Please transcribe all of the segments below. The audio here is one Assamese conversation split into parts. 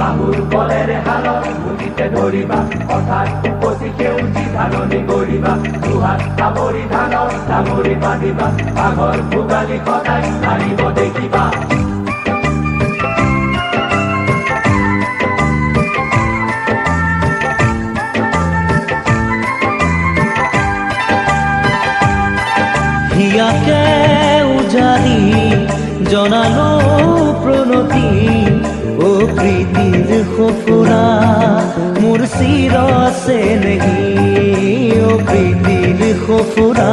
বাহুর বলের হালত বুঝিতে ধরিবা অর্থাৎ উপতিকে উঠি ধারণে গড়িবা দুহাত তামরি ধান তামরি বাঁধিবা পাগর ভোগালী কথায় হারিব দেখিবা হিয়াকে উজাৰি জনালো প্ৰণতি ও প্ৰীতিৰ সফুৰা মোৰ চিৰ আছে নেকি ও প্ৰীতিৰ সফুৰা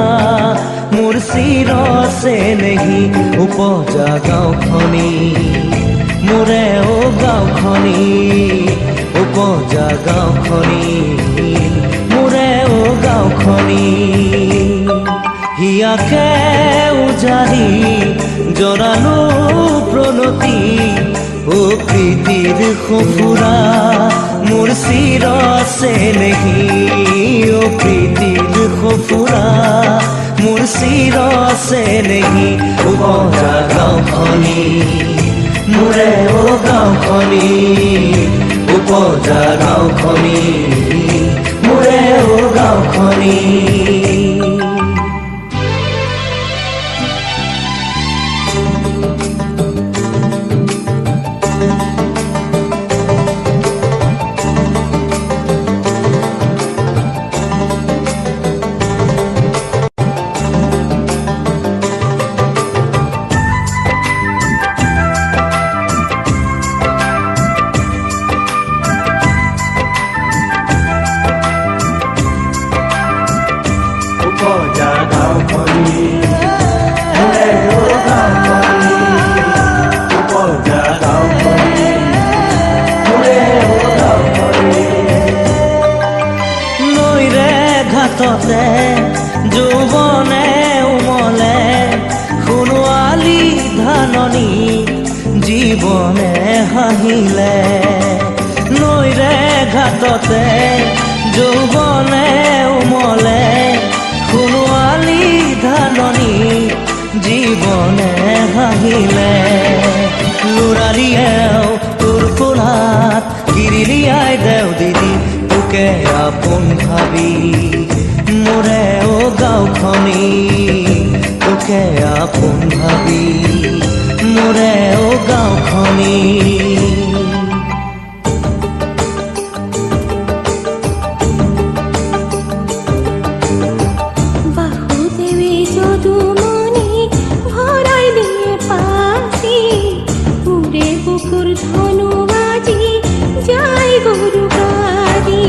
মোৰ চিৰ আছে নেকি উপজা গাঁওখনি মোৰে ও গাঁওখনি উপজা গাঁওখনি মোৰে ও গাঁওখনি হিয়াকে উজাৰি জনালো প্ৰণতি ও প্ৰীতিৰ সফুৰা মোৰ চিৰ আছে নেকি ও প্ৰীতিৰ সফুৰা মোৰ চিৰ আছে নেকি উপজা গাঁওখনি মোৰে ও গাঁওখনি উপজা গাঁওখনি মোৰে ও গাঁওখনি যৌবনে উমলে সোণোৱালী ধাননি জীৱনে হাঁহিলে নৈৰে ঘাটতে যৌবনে উমলে সোণোৱালী ধাননি জীৱনে হাঁহিলে লৰালিয়েও তোৰ কোলাত কিৰিলিয়াই দেও দিদি তোকে আপোন ভাবি মোৰে ও গাঁওখনি তোকে আপোন ভাবি মোৰে ও গাঁওখনি বাহুদেৱে যদুমণি ভৰাই দিয়ে পাছি উৰে বুকুৰ ধনু বাজি যায় গৰু গাড়ী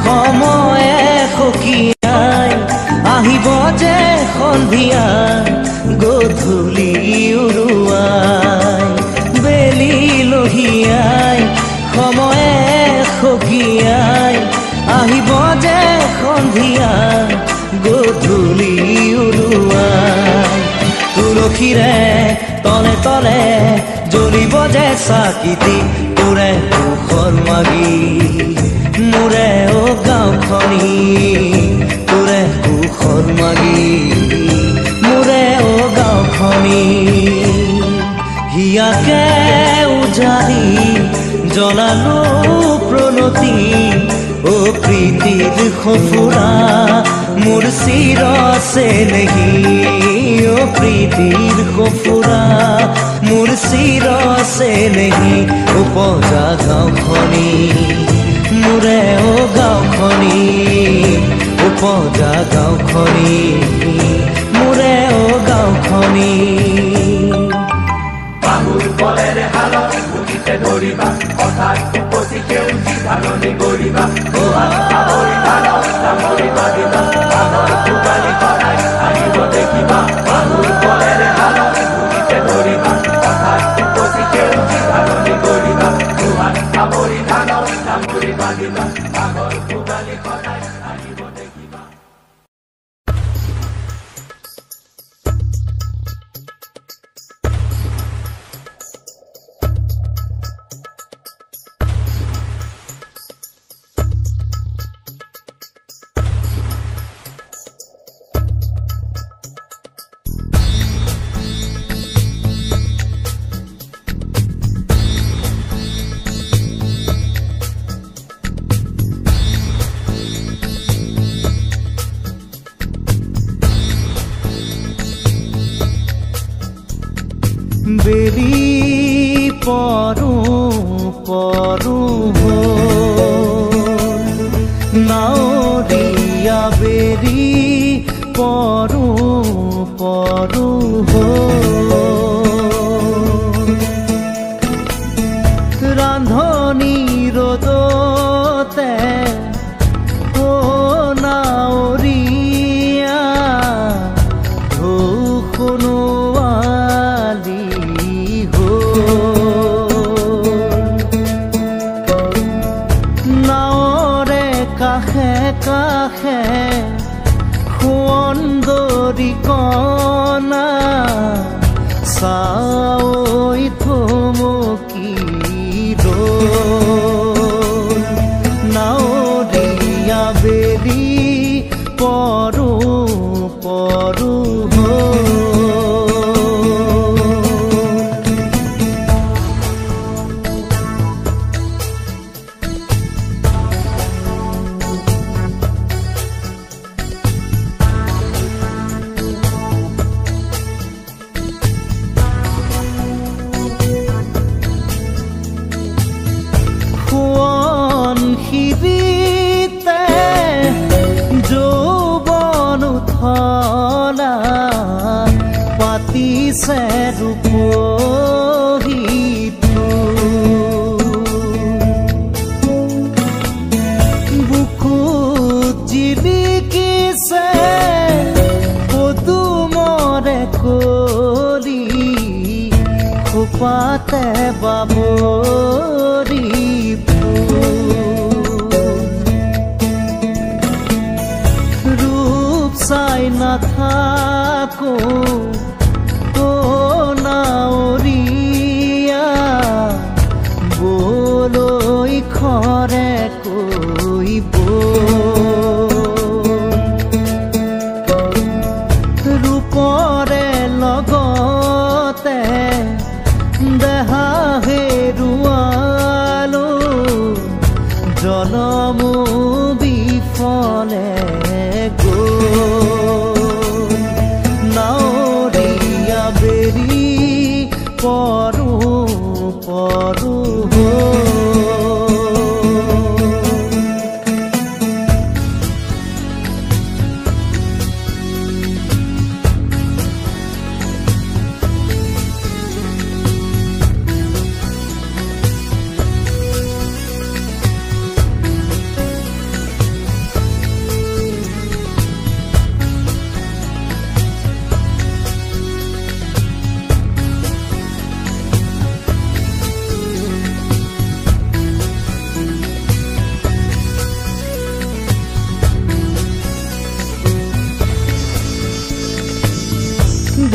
সময়ে সকিয়াই আহিব যে সন্ধিয়া গধূলি উৰুৱাই বেলি লহিয়াই সময়ে সকিয়াই আহিব যে সন্ধিয়া গধূলি উৰুৱাই তুলসীৰে তলে তলে জ্বলিব যে চাকিটি তোৰে সুখৰ মাগি মোৰে ও গাঁওখনি তোৰে সুখৰ মাগি মোৰে ও গাঁওখনি হিয়াকে উজাৰি জনালো প্ৰণতি ও প্ৰীতিৰ সফুৰা মোৰ চিৰ আছে নেকি ও প্ৰীতিৰ সফুৰা মোৰ চিৰ আছে নেকি উপজা গাঁওখনি মোৰে ও গাঁওখনি উপজা গাঁওখনি মোৰে ও গাঁওখনি বাহুর বলের হালত বুঝিতে ধরিবা অর্থাৎ উপতিকে উঠি ধারণে গড়িবা দুহাত তামরি ধান তামরি বাঁধিবা পাগর ভোগালী কথায় হারিব দেখিবা বাহুর বলের হালত বুঝিতে ধরিবা অর্থাৎ উপতিকে উঠি ধারণে গড়িবা দুহাত তামরি ধান তামরি বাঁধিবা পাগর ভোগালী কথায় হারিব দেখিবা বেলি পৰো পৰো নাৱৰীয়া বেলি পৰো পৰো ৰান্ধনি ৰ'দতে নাৱৰীয়া ঢৌ শুনোৱালি নাৱৰে কাষে কাষে সুন্দৰী কণা চাই থমকি নাৱৰীয়া বেলি পৰো পৰো পাতিছে ৰূপহীটো বুকুত জিলিকিছে পদুমৰে কলি খোপাতে বাবৰি ৰূপ চাই নাথাকো নাৱৰীয়া বলৈ খৰে কৈব ৰূপৰে লগতে দেহা হেৰুৱালো জনমো বিফলে নাৱৰীয়া বেলি পৰো পৰো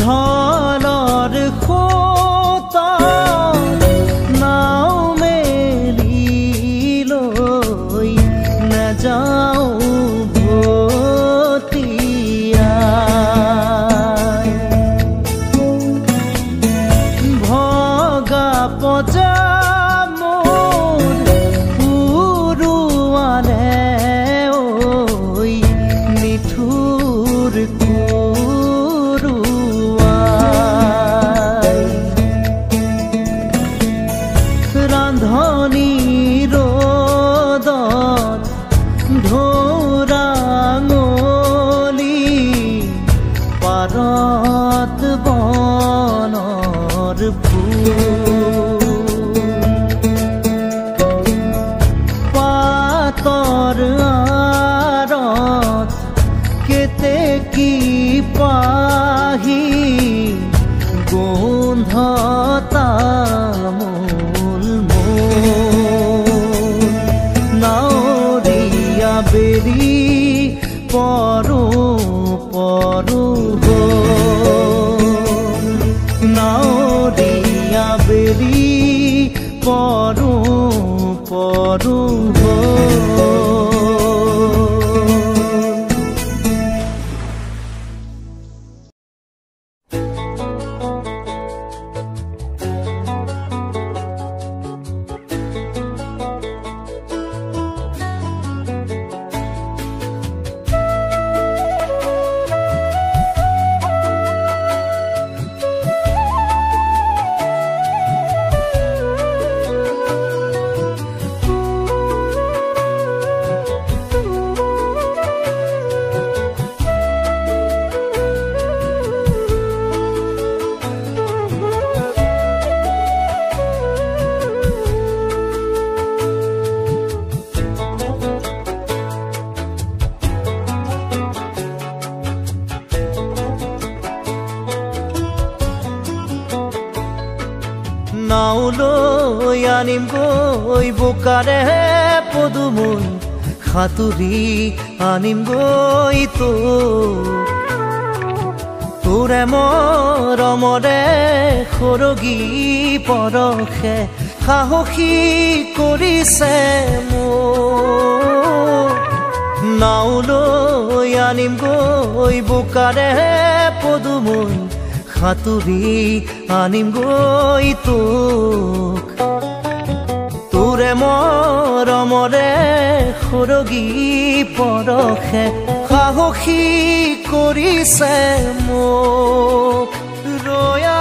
ঢলৰ সোঁতা নাও মেলি লৈ নাযাওঁ ভটিয়াই ভগা পজা মোৰ পুৰুৱালে ঐ নিঠুৰ ৰান্ধনি ৰ'দত ঢৌৰাঙলি পাৰত বনৰ পাতৰ আঁৰত কেতেকী পাহি গোন্ধ তামোল নাৱৰীয়া বেলি পৰো পৰো নাৱৰীয়া বেলি পৰো পৰো নাও লৈ আনিম গৈ বোকাৰে পদুমৈ সাঁতুৰি আনিম গৈ তোৰে মৰমৰে সৰগী পৰশে সাহসী কৰিছে মোক নাও লৈ আনিম গৈ বোকাৰে পদুমৈ সাঁতুৰি আনিম গৈ তোৰে মৰমৰে সৰগী পৰশে সাহসী কৰিছে মোক ৰয়া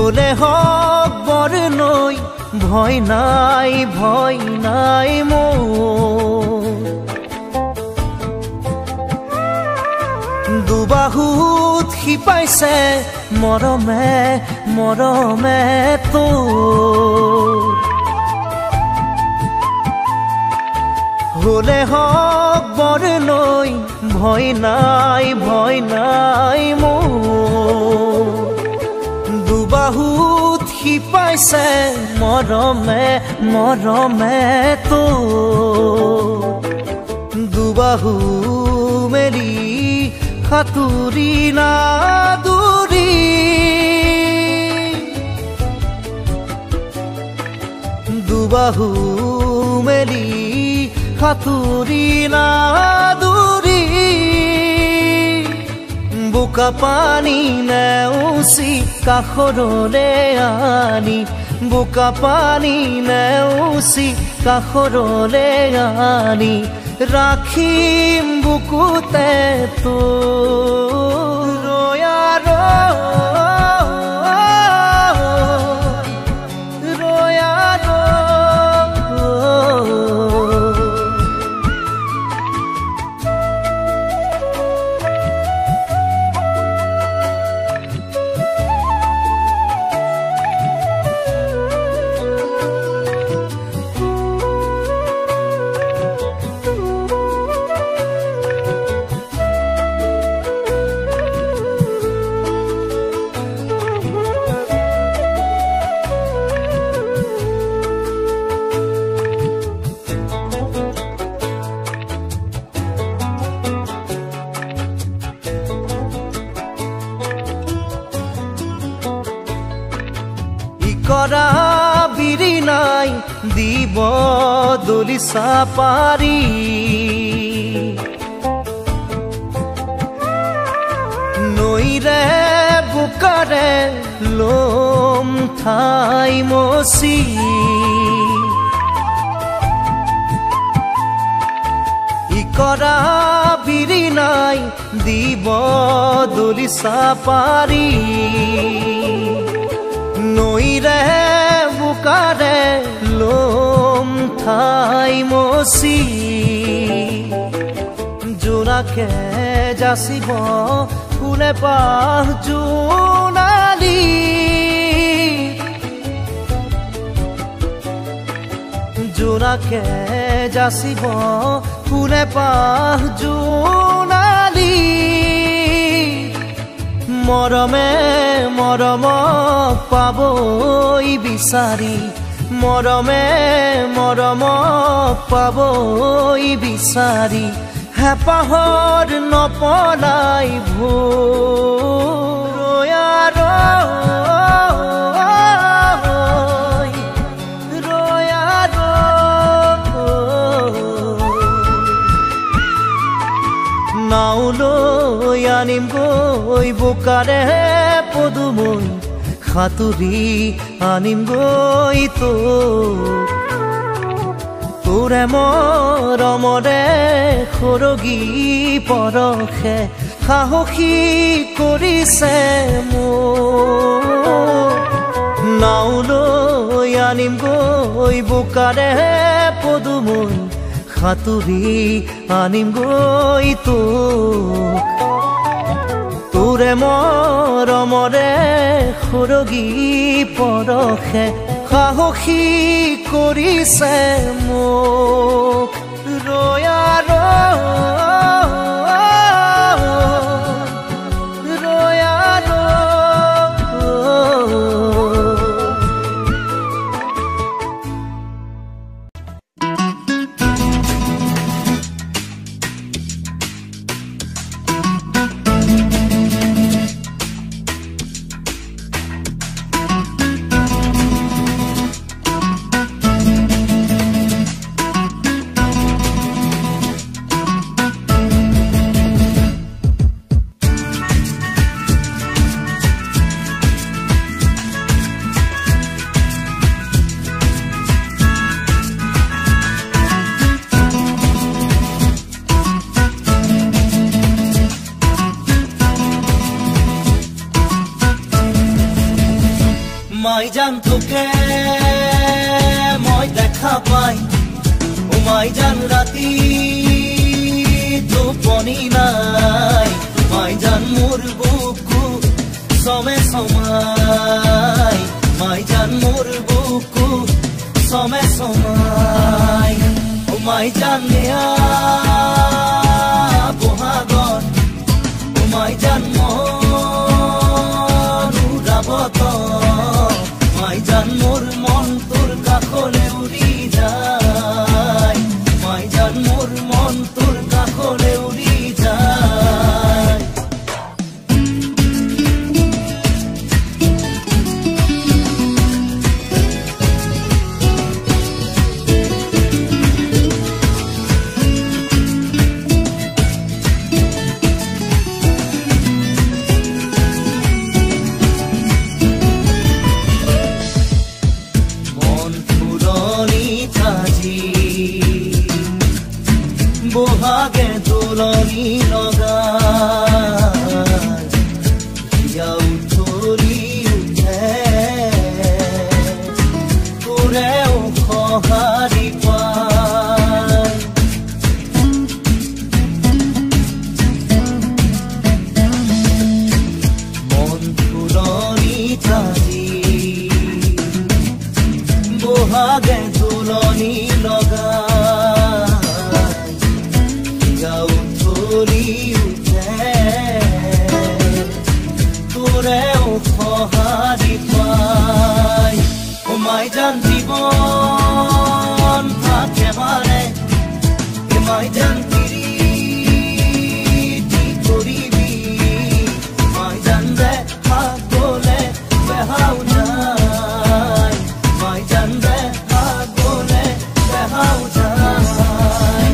হলে হক বৰ নৈ ভয় নাই মোৰ দুবাহুত শিপাইছে মৰমে তোৰ হলে হক বৰ নৈ ভয় নাই মোৰ দুবাহুত শিপাইছে মৰমে তোৰ দুবাহু মেলি সাঁতুৰি নাদুৰি দুবাহু মেলি সাঁতুৰি নাদুৰি বোকা পানী নেওচি কাষৰলে আনি বোকা পানী নেওচি কাষৰলে আনি ৰাখিম বুকুতে তোৰ ৰয়া কৰা বিৰি নাই দিব দলিচা পাৰি নৈৰে বোকাৰে লম ঠাই মচি কৰা বিৰি নাই দিব দলিচা পাৰি নৈৰে বোকাৰে লম ঠাই মচি জোনাকে যাচিব ফুলে পাহ জোনালী জোনাকে যাচিব ফুলে পাহ জোনালী মৰমক পাবই বিচাৰি মৰমক পাবই বিচাৰি হেঁপাহৰ নপলাই ৰয়া আনিম গৈ বোকাৰে পদুমৈ সাঁতুৰি আনিম গৈ তোৰে মৰমৰে সৰগী পৰশে সাহসী কৰিছে মোক নাওলৈ আনিম গৈ বোকাৰে পদুমৈ সাঁতুৰি আনিম গৈ তোৰে মৰমৰে সৰগী পৰশে সাহসী কৰিছে মোক ৰয়া মাইজান তোকে মই দেখা পাই ও মাইজান ৰাতি টোপনি নাই মাইজান মোৰ বুকু সমে সমাই মাইজান মোৰ বুকু সমে সমাই ও মাইজান নিয়া বহাগত ও মাইজান মনুৰাবত মাইজান মোর মন তোর কাকলে উড়ি যায় মাইজান মোর মন তোর কাকলে উড়ি যায় বহাগে তোলনি লগা হিয়া উঠলি উঠে তোৰেও সঁহাৰি পায় মন তোলনি তাজি বহাগে তোলনি লগা সহাৰি পাই ও মাইজান জীৱন থাকে মানে এ মাইজান পিৰিতি কৰিবি মাইজান দে গলে বেহাও যায় মাইজান দে গলে বেহাও যায়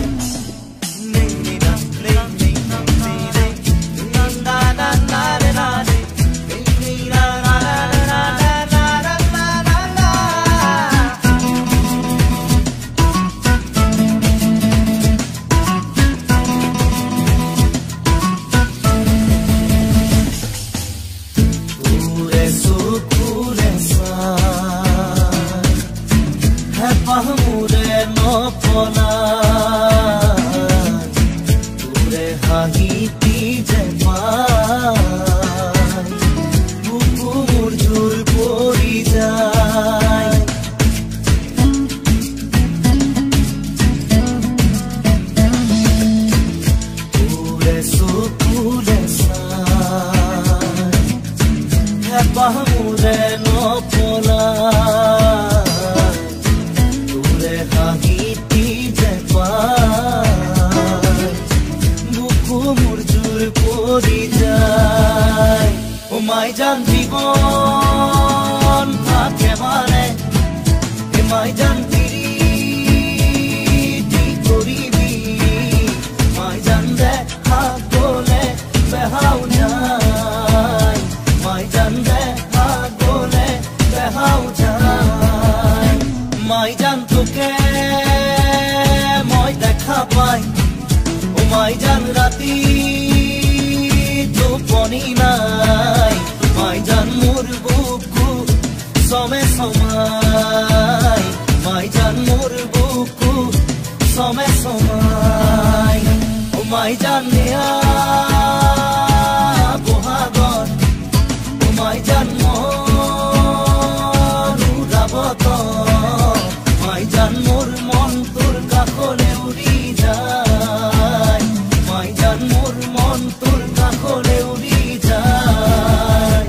তোৰে হাঁহিতি যে পাই বুকু মোৰ জোৰ পৰি যায় তোৰে চকুৰে চাই হেঁপাহ মোৰে নপলাই তোৰে হাঁহিতি যে পাই বুকু মোৰ জোৰ পৰি যায় ও মাইজান জীৱন থাকে মানে এ মাইজান পিৰিতি কৰিবি মাইজান দেখা গলে বেহাও তোমায় তোমায় জানিয়া বহাগত তোমায় জন্ম নুরাবত তোমায় জন্মর মন তোর কাকলে উড়ি যায় তোমায় জন্মর মন তোর কাকলে উড়ি যায়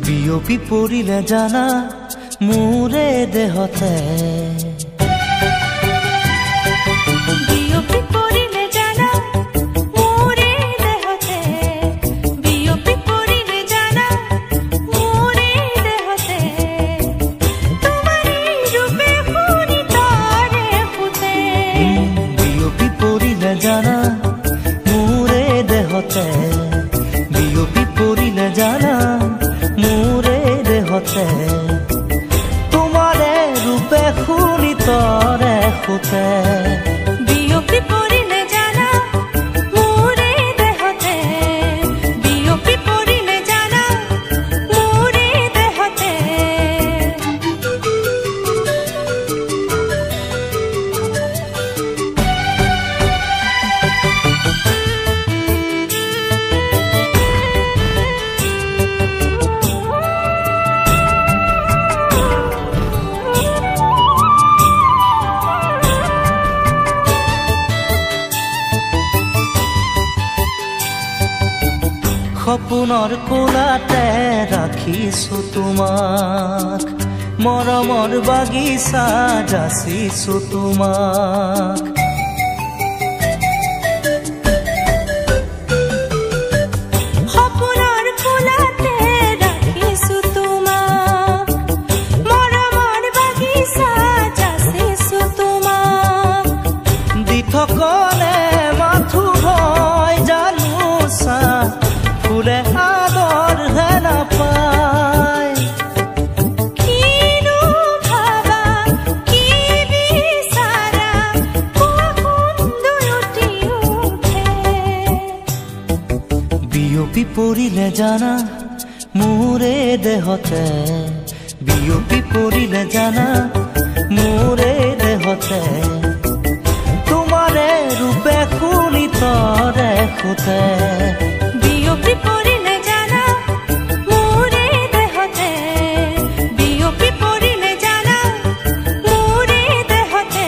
বিয়পি পৰিলে জানা মোৰে দেহতে বিয়পি পৰিলে জানা মোৰে দেহতে বিয়পি পৰিলে জানা মোৰে দেহতে তোমাৰে ৰূপে শুনি তাৰে ফুটে বিয়পি পৰিলে জানা মোৰে দেহতে বিয়পি পৰিলে জানা মোৰে দেহতে তোমাৰে ৰূপে শুনি তৰে ফুটে বিয়পি পৰিলে জানা মোৰে দেহতে বিয়পি পৰিলে জানা মোৰে দেহতে সপোনৰ কোলাতে ৰাখিছো তোমাক মৰমৰ বাগিচা যাচিছো তোমাক সপোনৰ কোলাতে ৰাখিছো তোমাক মৰমৰ বাগিচা যাচিছো তোমাক দি থকনে মাথো হয় জানোচা ফুলে আদৰ হে নাপায় কিনো ভাবা কি বিচাৰা সুন্দৰটি উঠে বিয়পি পৰিলে জানা মোৰে দেহতে বিয়পি পৰিলে জানা মোৰে দেহতে তোমাৰে ৰূপে শুনি তৰে ফুটে বিয়পি পৰিলে জানা মোৰে দেহতে বিয়পি পৰিলে জানা মোৰে দেহতে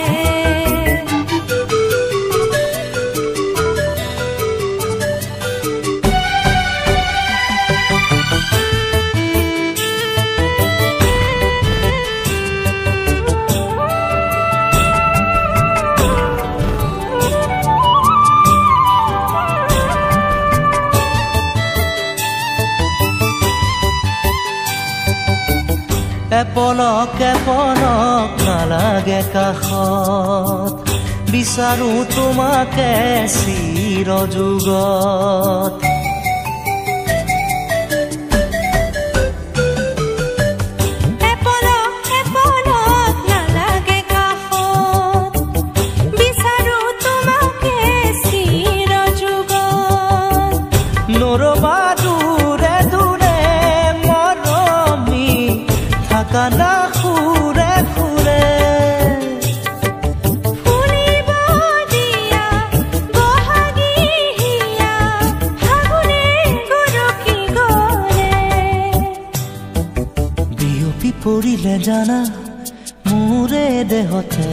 এপলক এপলক নালাগে কাষত বিচাৰো তোমাকে চিৰযুগত এপলক এপলক নালাগে কাষত বিচাৰো তোমাকে চিৰযুগত নৰবা দূৰে দূৰে মৰমি থাকা না সুৰে সুৰে ফুলিব দিয়া বহাগী হিয়া ফাগুনে গৰকি গৰে বিয়পি পৰিলে জানা মোৰে দেহতে